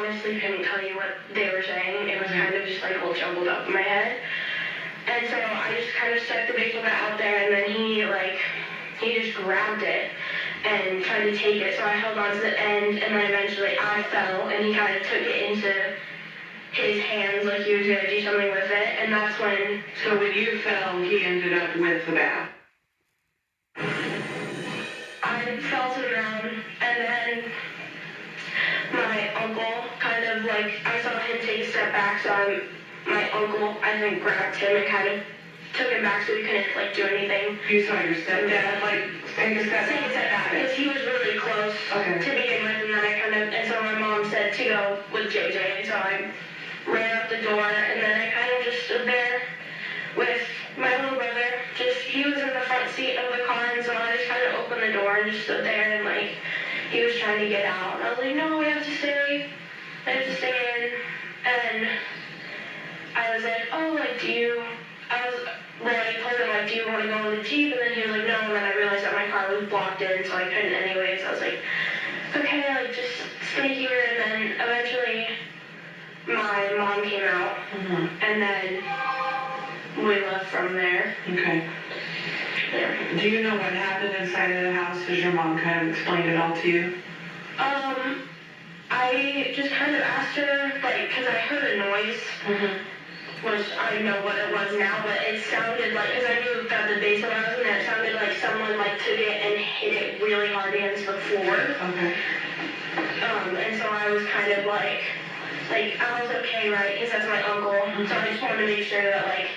honestly couldn't tell you what they were saying. It was kind of just like all jumbled up in my head. And so I just kind of stuck the baseball bat out there, and then he just grabbed it and tried to take it. So I held on to the end, and then eventually I fell, and he kind of took it into his hands like he was going to do something with it. And that's when... So when you fell, he ended up with the bat? I fell to the ground, and then my uncle kind of like, I saw him take a step back, so my uncle, I think, grabbed him and kind of took him back so he couldn't like do anything. You saw your stepdad like take a step back? Because he was really close to begin with, and then and so my mom said to go with JJ, and so I ran out the door, and then I kind of just stood there with my little brother. He was in the front seat of the car, and so I just kind of opened the door and just stood there, and like, he was trying to get out, and I was like, no, I have to stay in, and I was like, oh, like, I told him, like, do you want to go in the Jeep? And then he was like, no, and then I realized that my car was blocked in, so I couldn't anyways. I was like, okay, like, just stay here, and then eventually my mom came out, and then we left from there. Okay. Yeah. Do you know what happened inside of the house? Has your mom kind of explained it all to you? I just kind of asked her, like, because I heard a noise, which I know what it was now, but it sounded like, because I knew that the baseball was in there, it sounded like someone, like, took it and hit it really hard against the floor. Okay. And so I was kind of like, I was okay, right, because that's my uncle, so I just wanted to make sure that, like,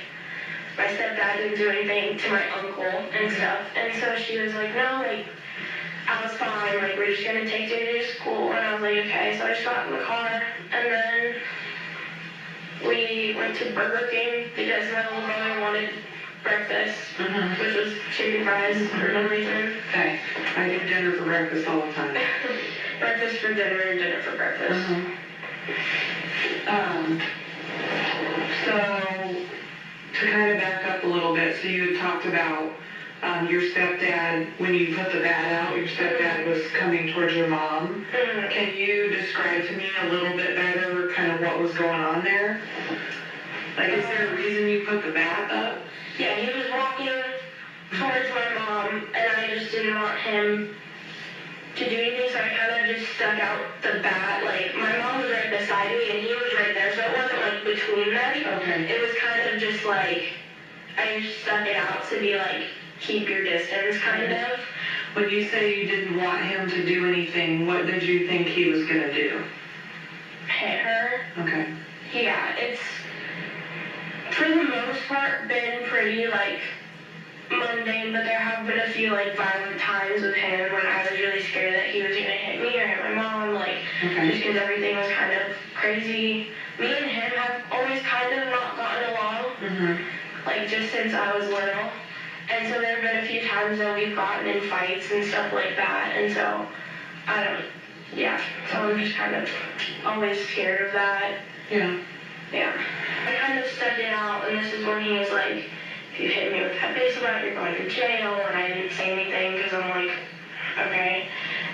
my stepdad didn't do anything to my uncle and stuff. And so she was like, no, like, I was fine, like, we're just gonna take JJ to school. And I was like, okay. So I just got in the car, and then we went to Burger King because my little brother wanted breakfast, which was chicken fries for no reason. Okay. I do dinner for breakfast all the time. Breakfast for dinner and dinner for breakfast. So, to kind of back up a little bit, so you had talked about your stepdad, when you put the bat out, your stepdad was coming towards your mom. Can you describe to me a little bit better kind of what was going on there? Like, is there a reason you put the bat up? Yeah, he was walking towards my mom, and I just didn't want him to do anything, so I kind of just stuck out the bat. Like, my mom was right beside me, and he was right there, so it wasn't, like, between them. Okay. It was kind of just, like, I just stuck it out to be, like, keep your distance, kind of. When you say you didn't want him to do anything, what did you think he was going to do? Hit her. Okay. Yeah, it's, for the most part, been pretty, like, mundane, but there have been a few, like, violent times with him when I was really scared that he was going to hit me or hit my mom, like, just because everything was kind of crazy. Me and him have always kind of not gotten along, like, just since I was little. And so there have been a few times that we've gotten in fights and stuff like that, and so, so I'm just kind of always scared of that. Yeah. Yeah. I kind of stuck it out, and this is when he was like, if you hit me with that baseball bat, you're going to jail, and I didn't say anything, because I'm like, okay.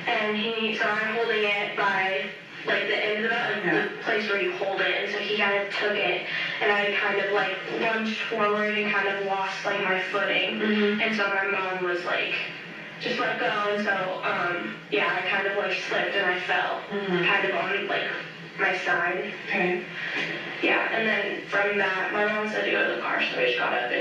And so I'm holding it by, like, the end of the place where you hold it, and so he kind of took it, and I kind of, like, lunged forward and kind of lost, like, my footing, and so my mom was like, just let go, and so, I kind of, like, slipped and I fell, kind of on, like, my side. Okay. Yeah, and then from that, my mom said to go to the car, so I just got up and